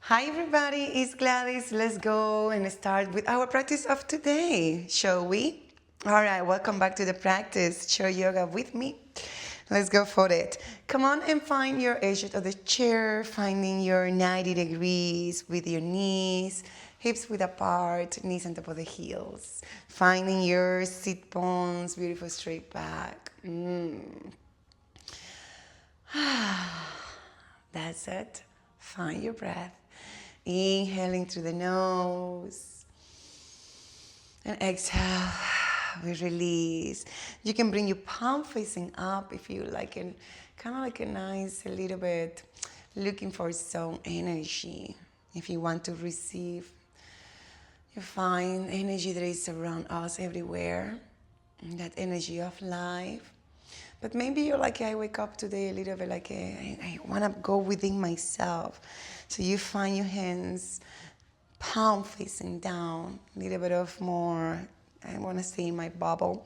Hi everybody, it's Gladys. Let's go and start with our practice of today, shall we? All right, welcome back to the practice. Chair yoga with me. Let's go for it. Come on and find your edge of the chair, finding your 90 degrees with your knees, hips width apart, knees on top of the heels. Finding your sit bones, beautiful straight back. That's it. Find your breath. Inhaling through the nose. And exhale. We release. You can bring your palm facing up if you like, and kind of like a nice, a little bit looking for some energy. If you want to receive, you find energy that is around us everywhere. That energy of life. But maybe you're like, I wake up today a little bit like, I want to go within myself. So you find your hands palm facing down, a little bit of more, I want to say in my bubble.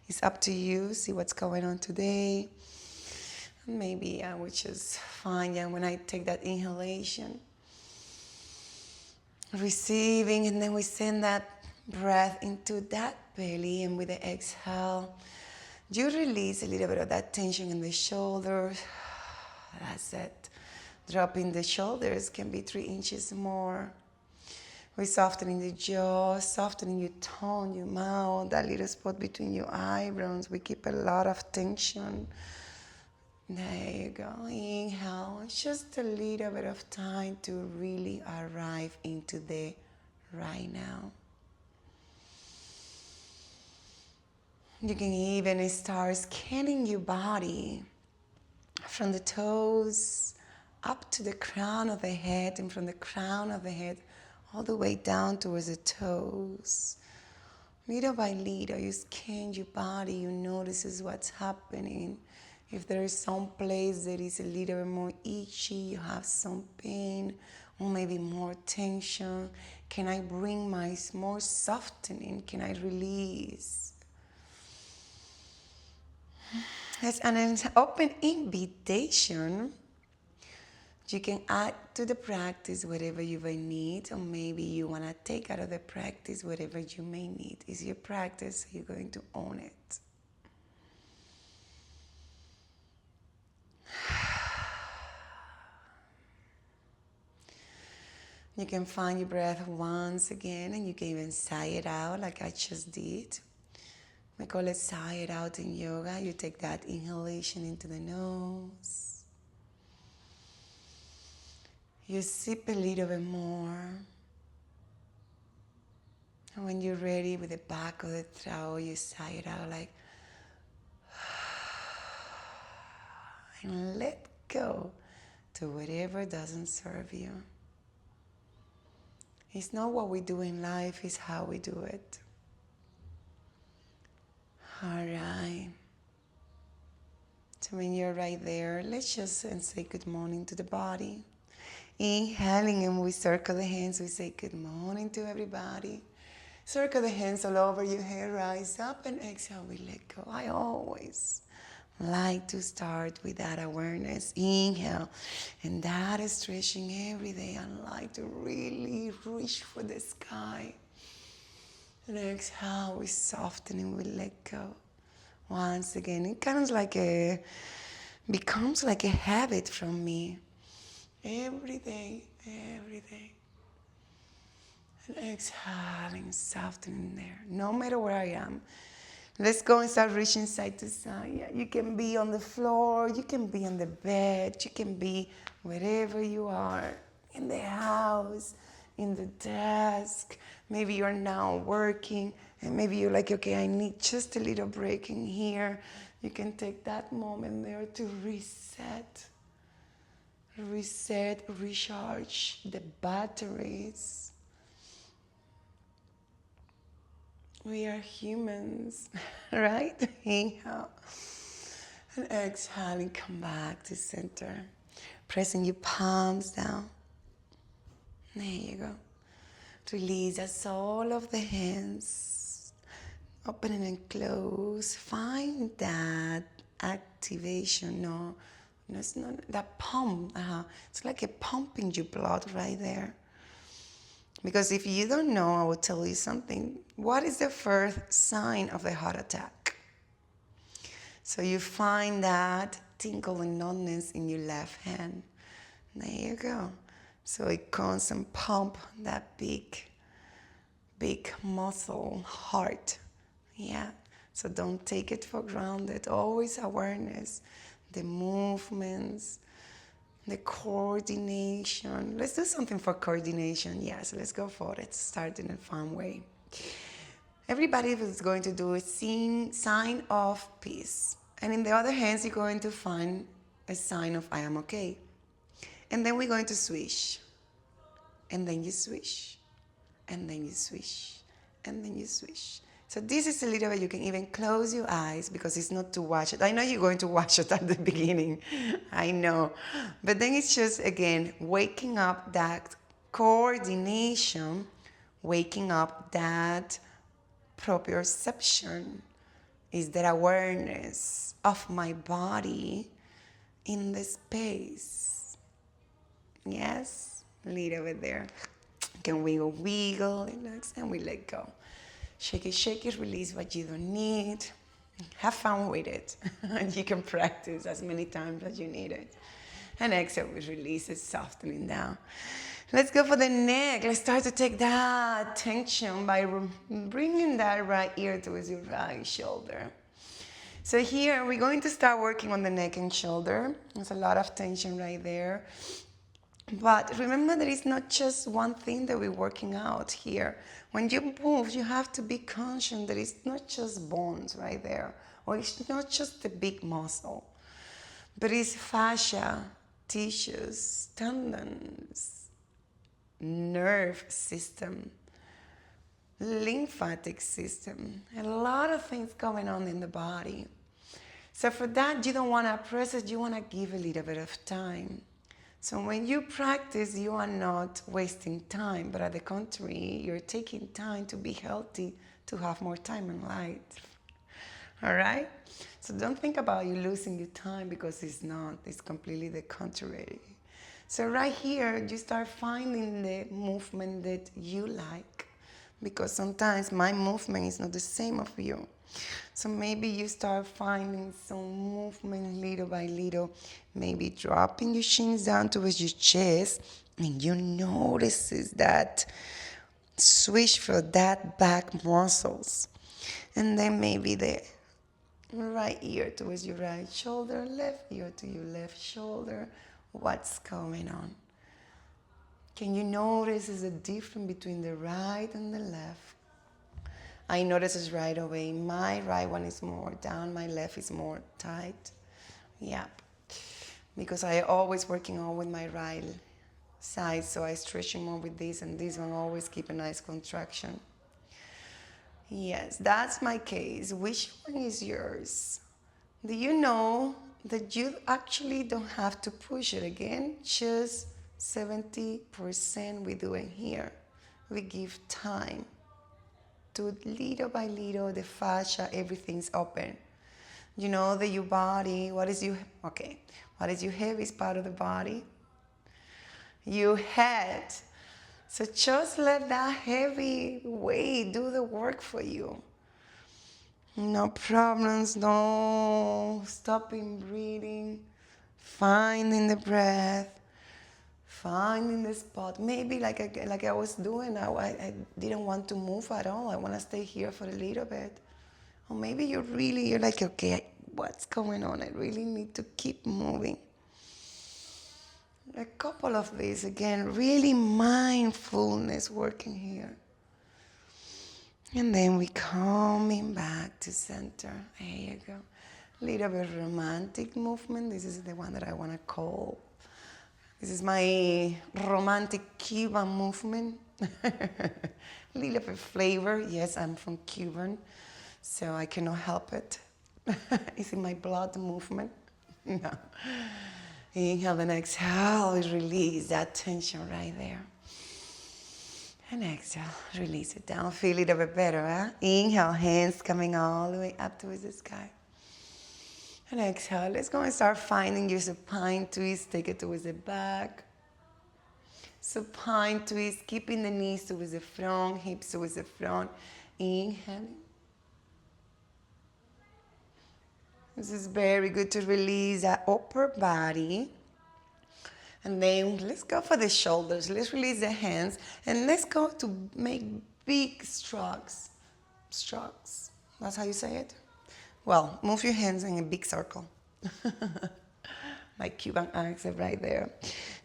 It's up to you. See what's going on today. Maybe I would just find, when I take that inhalation, receiving, and then we send that breath into that belly, and with the exhale, you release a little bit of that tension in the shoulders. That's it. Dropping the shoulders can be 3 inches more. We're softening the jaw, softening your tongue, your mouth, that little spot between your eyebrows. We keep a lot of tension. There you go. Inhale. It's just a little bit of time to really arrive into the right now. You can even start scanning your body from the toes up to the crown of the head, and from the crown of the head all the way down towards the toes. Little by little, you scan your body, you notice what's happening. If there is some place that is a little more itchy, you have some pain, or maybe more tension, can I bring my more softening? Can I release? As an open invitation, you can add to the practice whatever you may need, or maybe you want to take out of the practice whatever you may need. It's your practice, so you're going to own it. You can find your breath once again, and you can even sigh it out like I just did. We call it sigh it out in yoga. You take that inhalation into the nose. You sip a little bit more. And when you're ready with the back of the throat, you sigh it out like, and let go to whatever doesn't serve you. It's not what we do in life, it's how we do it. All right. So when you're right there, let's just say good morning to the body. Inhaling, and we circle the hands. We say good morning to everybody. Circle the hands all over your head, rise up, and exhale, we let go. I always like to start with that awareness. Inhale, and that is stretching every day. I like to really reach for the sky. And exhale, we soften and we let go. Once again, it becomes like a habit from me. Every day. And exhaling, softening there, no matter where I am. Let's go and start reaching side to side. Yeah, you can be on the floor, you can be on the bed, you can be wherever you are, in the house, in the desk. Maybe you're now working, and maybe you're like, okay, I need just a little break in here. You can take that moment there to reset, recharge the batteries. We are humans, right? Inhale. And exhaling, come back to center. Pressing your palms down. There you go. Release the sole of the hands. Open and close. Find that activation or No, it's not that pump. It's like a pumping your blood right there. Because if you don't know, I will tell you something. What is the first sign of a heart attack? So you find that tingle and numbness in your left hand. There you go. So it comes and pump that big muscle, heart. Yeah. So don't take it for granted. Always awareness, the movements, the coordination. Let's do something for coordination. Yes, let's go for it. Start in a fun way. Everybody is going to do a sign of peace. And in the other hands, you're going to find a sign of I am okay. And then we're going to swish. And then you swish. And then you swish. And then you swish. So this is a little bit, you can even close your eyes because it's not to watch it. I know you're going to watch it at the beginning. I know. But then it's just, again, waking up that coordination, waking up that proprioception, is that awareness of my body in the space. Yes? A little bit there. Can wiggle, relax, and we let go. Shake it, release what you don't need. Have fun with it. And you can practice as many times as you need it. And exhale, we release it, softening down. Let's go for the neck. Let's start to take that tension by bringing that right ear towards your right shoulder. So here, we're going to start working on the neck and shoulder. There's a lot of tension right there. But remember that it's not just one thing that we're working out here. When you move, you have to be conscious that it's not just bones right there, or it's not just the big muscle, but it's fascia, tissues, tendons, nerve system, lymphatic system, a lot of things going on in the body. So for that, you don't want to press it, you want to give a little bit of time. So when you practice, you are not wasting time, but at the contrary, you're taking time to be healthy, to have more time in life. All right? So don't think about you losing your time because it's not. It's completely the contrary. So right here, you start finding the movement that you like, because sometimes my movement is not the same of you. So maybe you start finding some movement little by little, maybe dropping your shins down towards your chest, and you notice that swish for that back muscles. And then maybe the right ear towards your right shoulder, left ear to your left shoulder. What's going on? Can you notice there's a difference between the right and the left? I notice it right away. My right one is more down, my left is more tight. Yeah. Because I always working on with my right side, so I stretching more with this, and this one always keep a nice contraction. Yes, that's my case. Which one is yours? Do you know that you actually don't have to push it again? Just 70% we do in here. We give time. To little by little, the fascia, everything's open. You know that your body, what is your heaviest part of the body? Your head. So just let that heavy weight do the work for you. No problems, no stopping breathing, finding the breath, finding the spot. Maybe like I was doing, I didn't want to move at all. I want to stay here for a little bit. Or maybe you're like, okay, what's going on? I really need to keep moving. A couple of these, again, really mindfulness working here. And then we coming back to center. There you go. Little bit romantic movement. This is the one that I want to call. This is my romantic Cuban movement. Little bit flavor. Yes, I'm from Cuban, so I cannot help it. It's in my blood movement. No. Inhale and exhale. Release that tension right there. And exhale. Release it down. Feel a little bit better, huh? Inhale, hands coming all the way up towards the sky. And exhale. Let's go and start finding your supine twist. Take it towards the back. Supine twist, keeping the knees towards the front, hips towards the front. Inhaling. This is very good to release that upper body. And then let's go for the shoulders. Let's release the hands. And let's go to make big strokes. Strokes. That's how you say it? Well, move your hands in a big circle. My Cuban accent right there.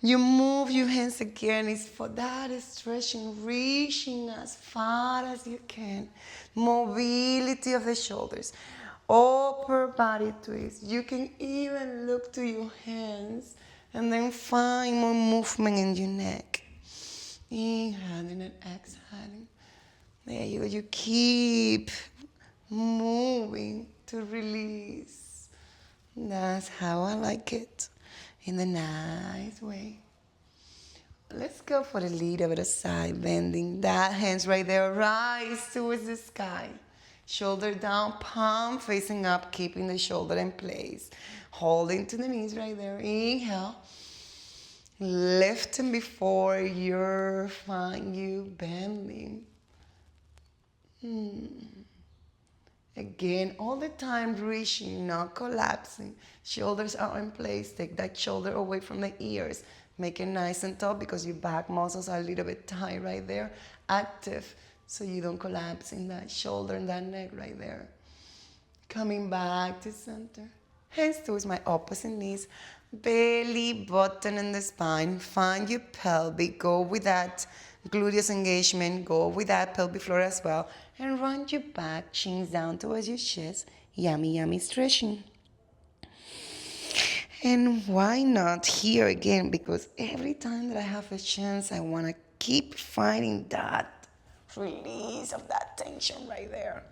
You move your hands again. It's for that stretching, reaching as far as you can. Mobility of the shoulders. Upper body twist. You can even look to your hands and then find more movement in your neck. Inhaling and exhaling. There you go. You keep moving to release. That's how I like it, in a nice way. Let's go for a little bit of side bending. That hands right there, rise towards the sky. Shoulder down, palm facing up, keeping the shoulder in place. Holding to the knees right there. Inhale. Lifting before you find you bending. Again, all the time reaching, not collapsing. Shoulders are in place. Take that shoulder away from the ears. Make it nice and tall because your back muscles are a little bit tight right there. Active, so you don't collapse in that shoulder and that neck right there. Coming back to center. Hands towards my opposite knees. Belly button in the spine. Find your pelvic. Go with that gluteus engagement. Go with that pelvic floor as well. And run your back, chins down towards your chest. Yummy, yummy stretching. And why not here again? Because every time that I have a chance, I want to keep finding that release of that tension right there.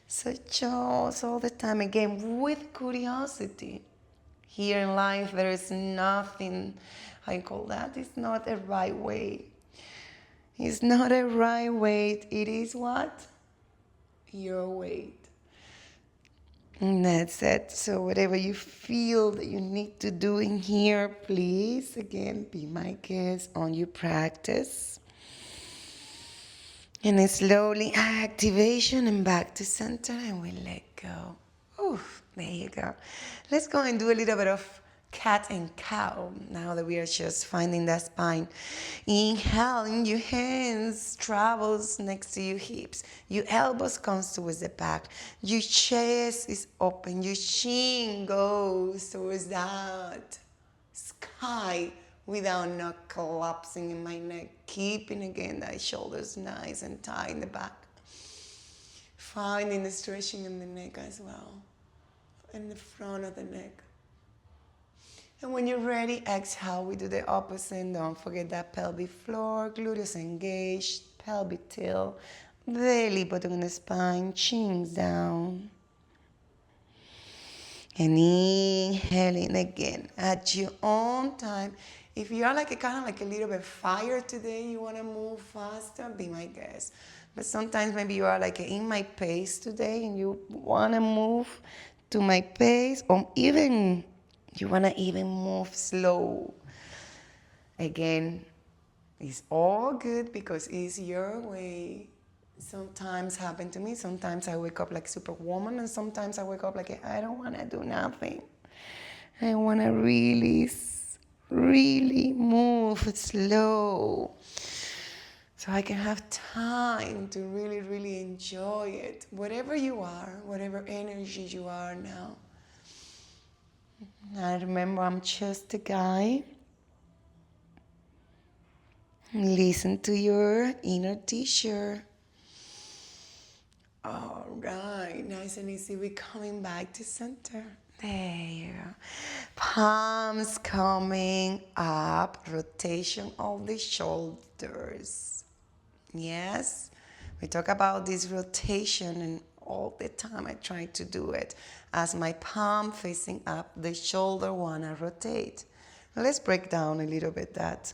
So just all the time again with curiosity. Here in life, there is nothing, I call that, it's not a right way. It's not a right way. It is what? Your weight. And that's it. So whatever you feel that you need to do in here, please, again, be my guest on your practice. And then slowly activation and back to center, and we let go. Oof, there you go. Let's go and do a little bit of cat and cow now that we are just finding that spine. Inhaling, your hands travels next to your hips. Your elbows comes towards the back. Your chest is open. Your chin goes towards that sky without not collapsing in my neck. Keeping again that shoulders nice and tight in the back. Finding the stretching in the neck as well. In the front of the neck. And when you're ready, exhale. We do the opposite. Don't forget that pelvic floor, gluteus engaged, pelvic tilt, belly button in the spine, chins down. And inhaling again at your own time. If you are kind of a little bit fired today, you want to move faster, be my guest. But sometimes maybe you are in my pace today and you want to move to my pace, or even you want to even move slow. Again, it's all good because it's your way. Sometimes happen to me. Sometimes I wake up like Superwoman, and sometimes I wake up I don't want to do nothing. I want to really move slow. So I can have time to really enjoy it. Whatever you are, whatever energy you are now. I remember I'm just a guy. Listen to your inner teacher. All right, nice and easy. We're coming back to center. There you go. Palms coming up. Rotation of the shoulders. Yes, we talk about this rotation, and all the time I try to do it. As my palm facing up, the shoulder wanna rotate. Let's break down a little bit that.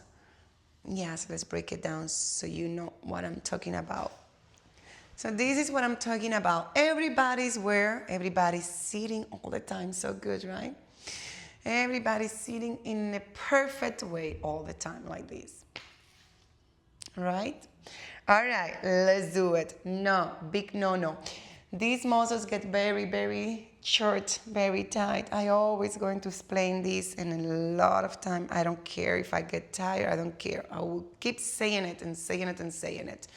Yes, let's break it down so you know what I'm talking about. So this is what I'm talking about. Everybody's where? Everybody's sitting all the time. So good, right? Everybody's sitting in a perfect way all the time like this. Right? All right, let's do it. No, big no. These muscles get very, very short, very tight. I always going to explain this, and a lot of time I don't care if I get tired. I don't care. I will keep saying it and saying it and saying it.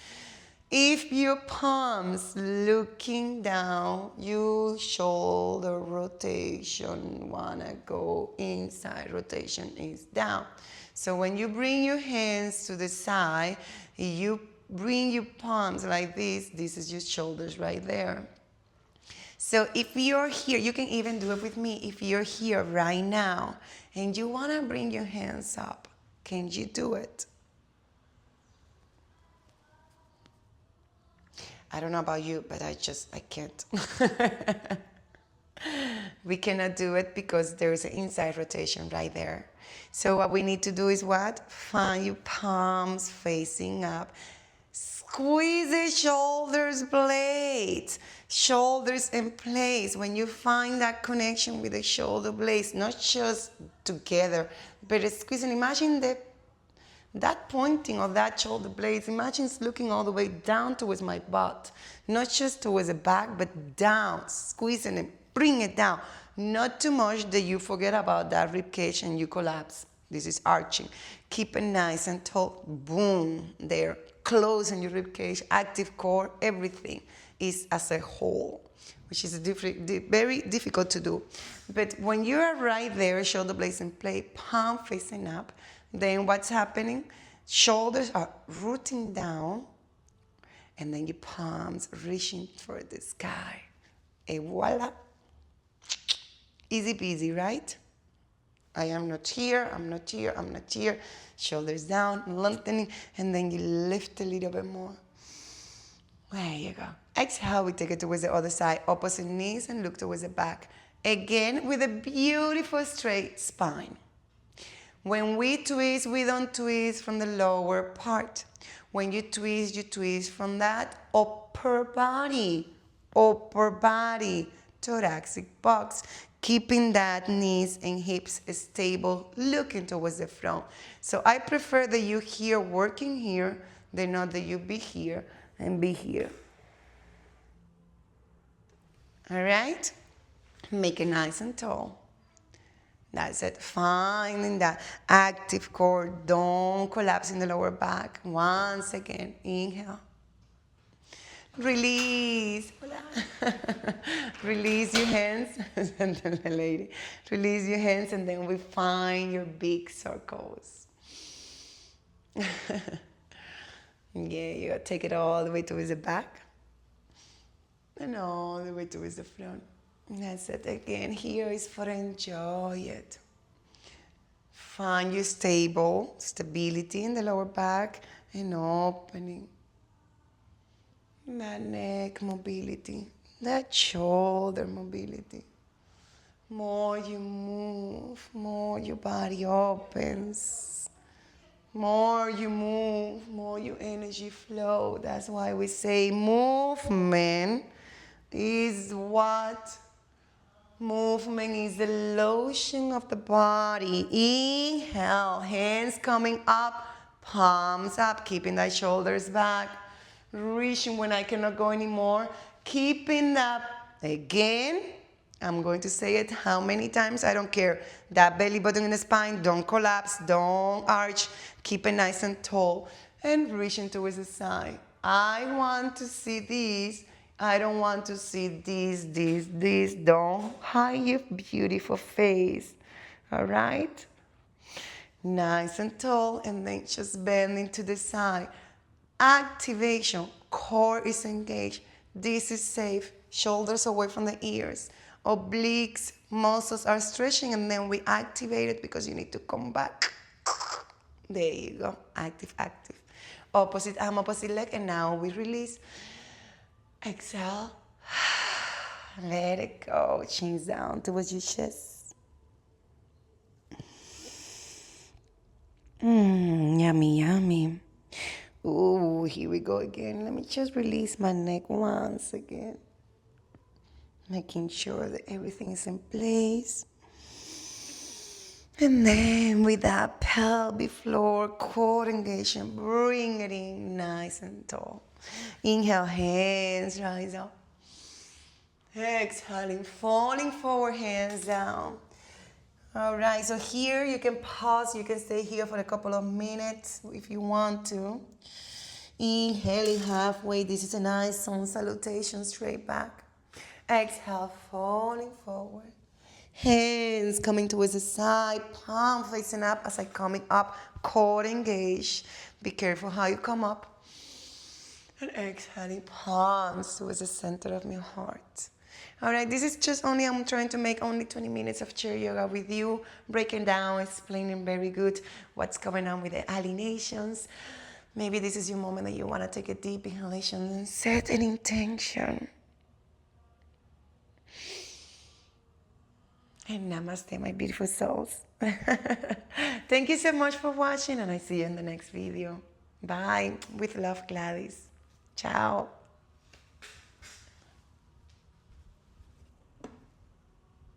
If your palms looking down, your shoulder rotation wanna go inside, rotation is down. So when you bring your hands to the side, you bring your palms like this is your shoulders right there. So if you're here, you can even do it with me. If you're here right now and you wanna bring your hands up, can you do it? I don't know about you, but I can't. We cannot do it because there is an inside rotation right there. So what we need to do is what? Find your palms facing up. Squeeze the shoulders, blades. Shoulders in place. When you find that connection with the shoulder blades, not just together, but squeezing. Imagine that pointing of that shoulder blades, imagine it's looking all the way down towards my butt. Not just towards the back, but down, squeezing it, bring it down. Not too much that you forget about that rib cage and you collapse. This is arching. Keep it nice and tall. Boom, there. Closing your rib cage, active core, everything is as a whole, which is very difficult to do. But when you are right there, shoulder blades in play, palm facing up, then what's happening? Shoulders are rooting down, and then your palms reaching for the sky. Et voila. Easy peasy, right? I am not here, I'm not here, I'm not here. Shoulders down, lengthening, and then you lift a little bit more. There you go. Exhale, we take it towards the other side. Opposite knees and look towards the back. Again, with a beautiful straight spine. When we twist, we don't twist from the lower part. When you twist from that upper body, thoracic box, keeping that knees and hips stable, looking towards the front. So I prefer that you here working here than not that you be here and be here. All right? Make it nice and tall. That's it. Finding that active core. Don't collapse in the lower back. Once again, inhale. Release. Release your hands. Lady. Release your hands, and then we find your big circles. Yeah, you gotta take it all the way towards the back. And all the way towards the front. That's it. Again, here is for enjoy it. Find your stability in the lower back and opening. That neck mobility, that shoulder mobility. More you move, more your body opens. More you move, more your energy flow. That's why we say movement is what? Movement is the lotion of the body. Inhale, hands coming up, palms up, keeping that shoulders back. Reaching when I cannot go anymore. Keeping that, again, I'm going to say it how many times, I don't care. That belly button in the spine, don't collapse, don't arch. Keep it nice and tall. And reaching towards the side. I want to see these. I don't want to see this. Don't hide your beautiful face. All right? Nice and tall, and then just bending to the side. Activation. Core is engaged. This is safe. Shoulders away from the ears. Obliques, muscles are stretching, and then we activate it because you need to come back. There you go. Active. Opposite arm, opposite leg, and now we release. Exhale. Let it go. Chin down towards your chest. Yummy. Ooh, here we go again. Let me just release my neck once again. Making sure that everything is in place. And then with that pelvic floor, core engagement, bring it in nice and tall. Inhale, hands rise up. Exhaling, falling forward, hands down. All right, so here you can pause. You can stay here for a couple of minutes if you want to. Inhaling halfway. This is a nice sun salutation, straight back. Exhale, falling forward. Hands coming towards the side, palm facing up as I coming up, core engaged. Be careful how you come up. And exhaling, palms towards the center of my heart. All right, this is just only, I'm trying to make only 20 minutes of chair yoga with you, breaking down, explaining very good what's going on with the alineations. Maybe this is your moment that you want to take a deep inhalation and set an intention. And namaste, my beautiful souls. Thank you so much for watching, and I see you in the next video. Bye. With love, Gladys. Ciao.